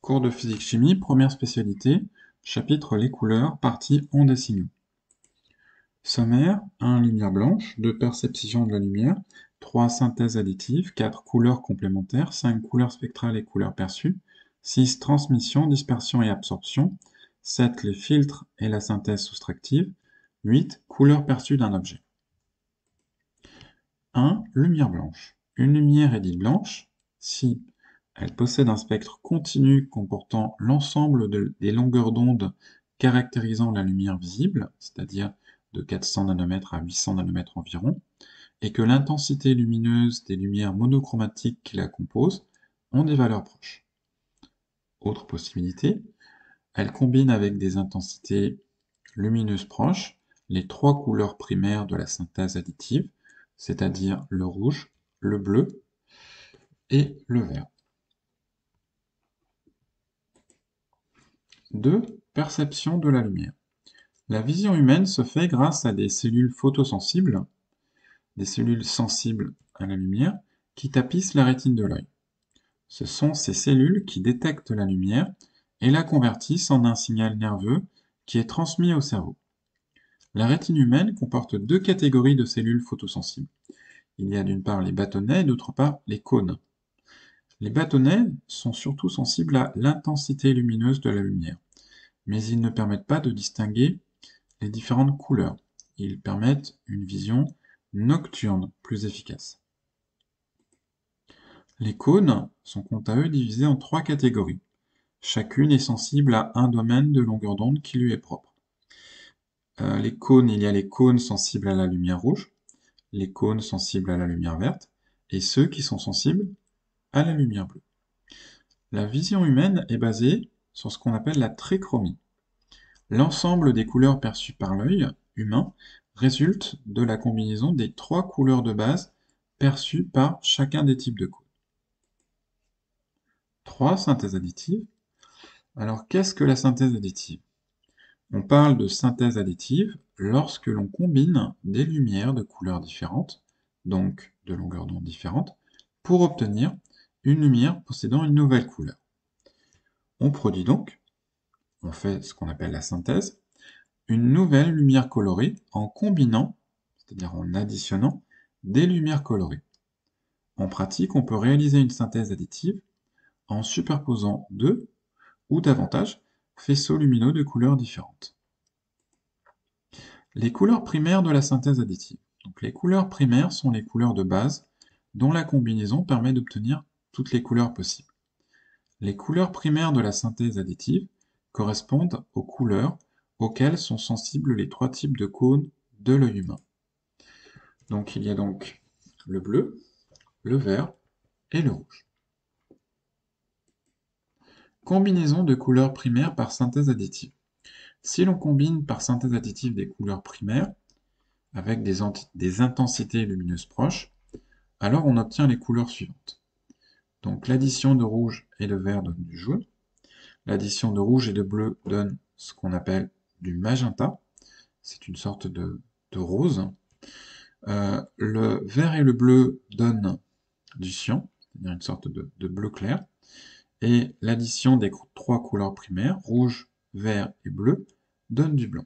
Cours de physique-chimie, première spécialité, chapitre Les couleurs, partie ondes et signaux. Sommaire, 1. Lumière blanche, 2. Perception de la lumière, 3. Synthèse additive, 4. Couleurs complémentaires, 5. Couleurs spectrales et couleurs perçues, 6. Transmission, dispersion et absorption, 7. Les filtres et la synthèse soustractive, 8. Couleurs perçues d'un objet. 1. Lumière blanche. Une lumière est dite blanche si elle possède un spectre continu comportant l'ensemble des longueurs d'onde caractérisant la lumière visible, c'est-à-dire de 400 nanomètres à 800 nanomètres environ, et que l'intensité lumineuse des lumières monochromatiques qui la composent ont des valeurs proches. Autre possibilité, elle combine avec des intensités lumineuses proches les trois couleurs primaires de la synthèse additive, c'est-à-dire le rouge, le bleu et le vert. 2. Perception de la lumière. La vision humaine se fait grâce à des cellules photosensibles, des cellules sensibles à la lumière, qui tapissent la rétine de l'œil. Ce sont ces cellules qui détectent la lumière et la convertissent en un signal nerveux qui est transmis au cerveau. La rétine humaine comporte deux catégories de cellules photosensibles. Il y a d'une part les bâtonnets et d'autre part les cônes. Les bâtonnets sont surtout sensibles à l'intensité lumineuse de la lumière, mais ils ne permettent pas de distinguer les différentes couleurs. Ils permettent une vision nocturne plus efficace. Les cônes sont quant à eux divisés en trois catégories. Chacune est sensible à un domaine de longueur d'onde qui lui est propre. Il y a les cônes sensibles à la lumière rouge, les cônes sensibles à la lumière verte, et ceux qui sont sensibles à la lumière bleue. La vision humaine est basée sur ce qu'on appelle la trichromie. L'ensemble des couleurs perçues par l'œil humain résulte de la combinaison des trois couleurs de base perçues par chacun des types de cônes. 3. Synthèse additive. Alors, qu'est-ce que la synthèse additive? On parle de synthèse additive lorsque l'on combine des lumières de couleurs différentes, donc de longueurs d'onde différentes, pour obtenir une lumière possédant une nouvelle couleur. On produit donc, on fait ce qu'on appelle la synthèse, une nouvelle lumière colorée en combinant, c'est-à-dire en additionnant, des lumières colorées. En pratique, on peut réaliser une synthèse additive en superposant deux ou davantage faisceaux lumineux de couleurs différentes. Les couleurs primaires de la synthèse additive. Donc, les couleurs primaires sont les couleurs de base dont la combinaison permet d'obtenir toutes les couleurs possibles. Les couleurs primaires de la synthèse additive correspondent aux couleurs auxquelles sont sensibles les trois types de cônes de l'œil humain. Donc il y a donc le bleu, le vert et le rouge. Combinaison de couleurs primaires par synthèse additive. Si l'on combine par synthèse additive des couleurs primaires avec des intensités lumineuses proches, alors on obtient les couleurs suivantes. Donc l'addition de rouge et de vert donne du jaune, l'addition de rouge et de bleu donne ce qu'on appelle du magenta, c'est une sorte de rose. Le vert et le bleu donnent du cyan, c'est-à-dire une sorte de bleu clair, et l'addition des trois couleurs primaires, rouge, vert et bleu, donne du blanc.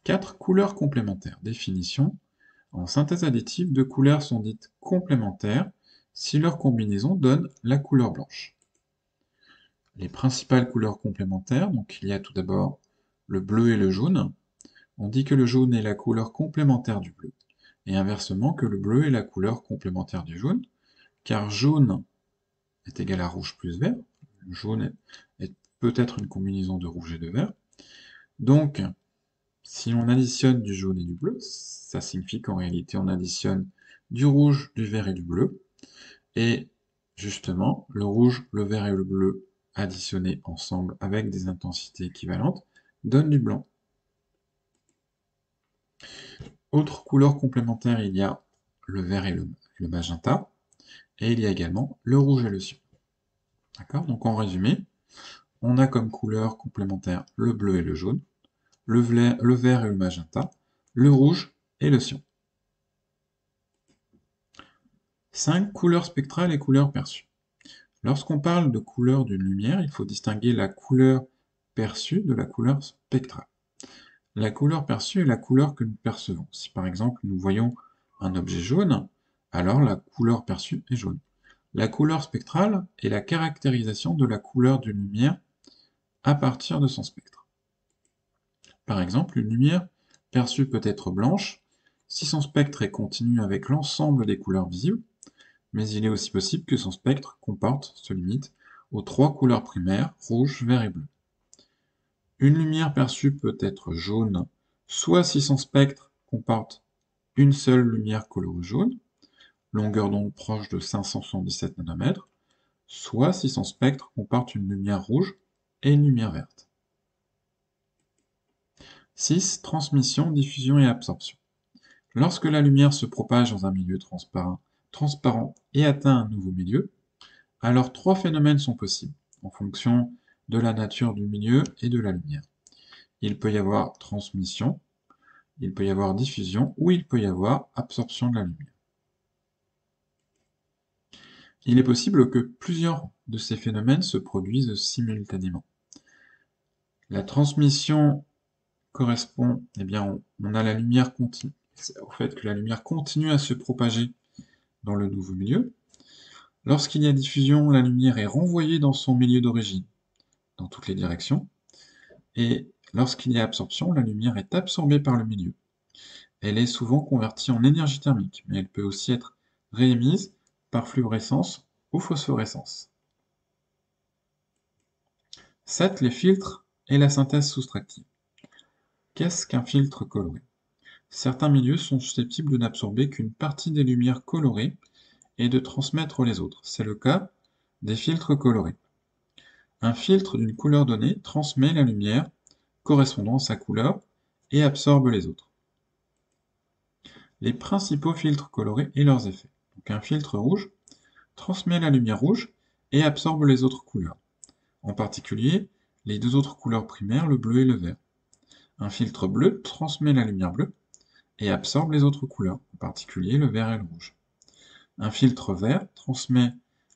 4. Couleurs complémentaires. Définition. En synthèse additive, deux couleurs sont dites complémentaires si leur combinaison donne la couleur blanche. Les principales couleurs complémentaires, donc il y a tout d'abord le bleu et le jaune. On dit que le jaune est la couleur complémentaire du bleu, et inversement que le bleu est la couleur complémentaire du jaune, car jaune est égal à rouge plus vert. Le jaune est peut-être une combinaison de rouge et de vert. Donc, si on additionne du jaune et du bleu, ça signifie qu'en réalité on additionne du rouge, du vert et du bleu. Et justement, le rouge, le vert et le bleu additionnés ensemble avec des intensités équivalentes donnent du blanc. Autre couleur complémentaire, il y a le vert et le magenta, et il y a également le rouge et le cyan. D'accord? Donc en résumé, on a comme couleur complémentaire le bleu et le jaune, le vert et le magenta, le rouge et le cyan. 5. Couleurs spectrales et couleurs perçues. Lorsqu'on parle de couleur d'une lumière, il faut distinguer la couleur perçue de la couleur spectrale. La couleur perçue est la couleur que nous percevons. Si par exemple nous voyons un objet jaune, alors la couleur perçue est jaune. La couleur spectrale est la caractérisation de la couleur d'une lumière à partir de son spectre. Par exemple, une lumière perçue peut être blanche si son spectre est continu avec l'ensemble des couleurs visibles, mais il est aussi possible que son spectre se limite aux 3 couleurs primaires, rouge, vert et bleu. Une lumière perçue peut être jaune, soit si son spectre comporte une seule lumière colorée jaune, longueur d'onde proche de 577 nanomètres, soit si son spectre comporte une lumière rouge et une lumière verte. 6. Transmission, diffusion et absorption. Lorsque la lumière se propage dans un milieu transparent et atteint un nouveau milieu, alors 3 phénomènes sont possibles, en fonction de la nature du milieu et de la lumière. Il peut y avoir transmission, il peut y avoir diffusion, ou il peut y avoir absorption de la lumière. Il est possible que plusieurs de ces phénomènes se produisent simultanément. La transmission correspond, on a la lumière continue, au fait que la lumière continue à se propager dans le nouveau milieu. Lorsqu'il y a diffusion, la lumière est renvoyée dans son milieu d'origine, dans toutes les directions, et lorsqu'il y a absorption, la lumière est absorbée par le milieu. Elle est souvent convertie en énergie thermique, mais elle peut aussi être réémise par fluorescence ou phosphorescence. 7. Les filtres et la synthèse soustractive. Qu'est-ce qu'un filtre coloré? Certains milieux sont susceptibles de n'absorber qu'une partie des lumières colorées et de transmettre les autres. C'est le cas des filtres colorés. Un filtre d'une couleur donnée transmet la lumière correspondant à sa couleur et absorbe les autres. Les principaux filtres colorés et leurs effets. Donc un filtre rouge transmet la lumière rouge et absorbe les autres couleurs, en particulier les 2 autres couleurs primaires, le bleu et le vert. Un filtre bleu transmet la lumière bleue et absorbe les autres couleurs, en particulier le vert et le rouge. Un filtre vert transmet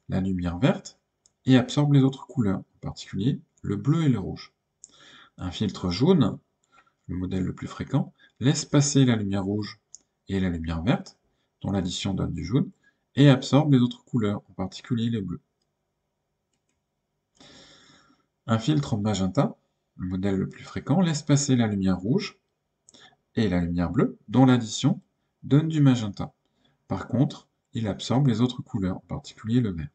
la lumière verte et absorbe les autres couleurs, en particulier le bleu et le rouge. Un filtre jaune, le modèle le plus fréquent, laisse passer la lumière rouge et la lumière verte, dont l'addition donne du jaune, et absorbe les autres couleurs, en particulier les bleus. Un filtre magenta, le modèle le plus fréquent, laisse passer la lumière rouge et la lumière bleue, dont l'addition donne du magenta. Par contre, il absorbe les autres couleurs, en particulier le vert.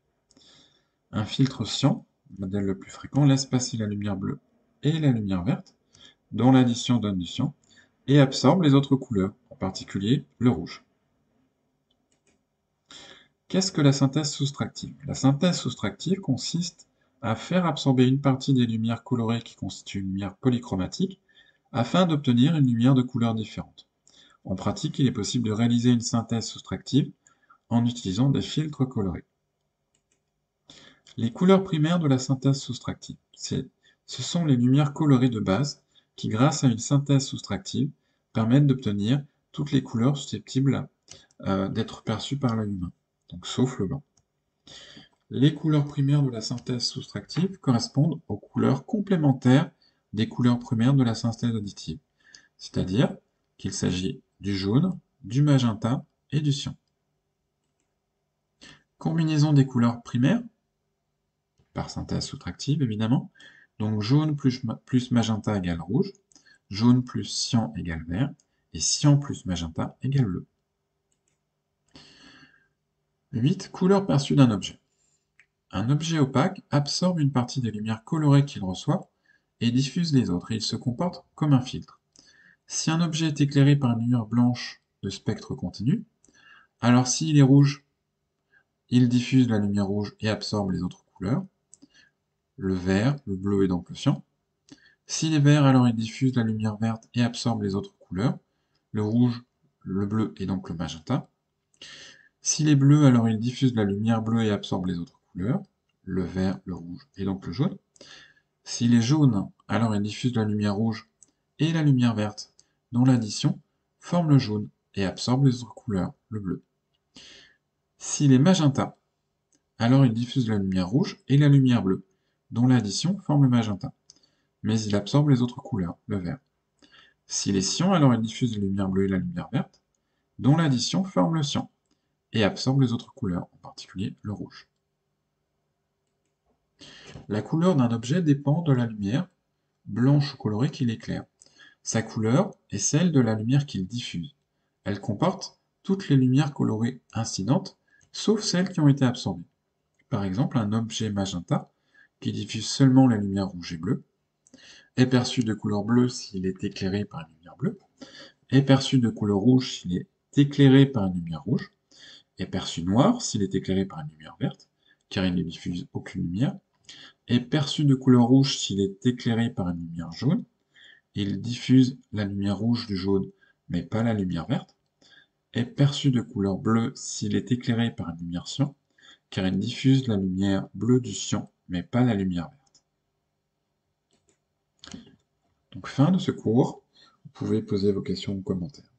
Un filtre cyan, le modèle le plus fréquent, laisse passer la lumière bleue et la lumière verte, dont l'addition donne du cyan, et absorbe les autres couleurs, en particulier le rouge. Qu'est-ce que la synthèse soustractive? La synthèse soustractive consiste à faire absorber une partie des lumières colorées qui constituent une lumière polychromatique afin d'obtenir une lumière de couleurs différentes. En pratique, il est possible de réaliser une synthèse soustractive en utilisant des filtres colorés. Les couleurs primaires de la synthèse soustractive. Ce sont les lumières colorées de base qui, grâce à une synthèse soustractive, permettent d'obtenir toutes les couleurs susceptibles d'être perçues par l'œil humain, donc sauf le blanc. Les couleurs primaires de la synthèse soustractive correspondent aux couleurs complémentaires des couleurs primaires de la synthèse additive, c'est-à-dire qu'il s'agit du jaune, du magenta et du cyan. Combinaison des couleurs primaires, par synthèse soustractive évidemment, donc jaune plus magenta égale rouge, jaune plus cyan égale vert, et cyan plus magenta égale bleu. 8. Couleur perçue d'un objet. Un objet opaque absorbe une partie des lumières colorées qu'il reçoit et diffuse les autres, et il se comporte comme un filtre. Si un objet est éclairé par une lumière blanche de spectre continu, alors s'il est rouge, il diffuse la lumière rouge et absorbe les autres couleurs, le vert, le bleu et donc le cyan. S'il est vert, alors il diffuse la lumière verte et absorbe les autres couleurs, le rouge, le bleu et donc le magenta. S'il est bleu, alors il diffuse la lumière bleue et absorbe les autres couleurs, le vert, le rouge et donc le jaune. S'il est jaune, alors il diffuse la lumière rouge et la lumière verte, dont l'addition forme le jaune et absorbe les autres couleurs, le bleu. S'il est magenta, alors il diffuse la lumière rouge et la lumière bleue, dont l'addition forme le magenta, mais il absorbe les autres couleurs, le vert. S'il est cyan, alors il diffuse la lumière bleue et la lumière verte, dont l'addition forme le cyan, et absorbe les autres couleurs, en particulier le rouge. La couleur d'un objet dépend de la lumière, blanche ou colorée, qu'il éclaire. Sa couleur est celle de la lumière qu'il diffuse. Elle comporte toutes les lumières colorées incidentes, sauf celles qui ont été absorbées. Par exemple, un objet magenta, qui diffuse seulement la lumière rouge et bleue, est perçu de couleur bleue s'il est éclairé par une lumière bleue, est perçu de couleur rouge s'il est éclairé par une lumière rouge, est perçu noir s'il est éclairé par une lumière verte, car il ne diffuse aucune lumière, est perçu de couleur rouge s'il est éclairé par une lumière jaune, il diffuse la lumière rouge du jaune, mais pas la lumière verte, est perçu de couleur bleue s'il est éclairé par une lumière cyan, car il diffuse la lumière bleue du cyan, mais pas la lumière verte. Donc fin de ce cours, vous pouvez poser vos questions ou commentaires.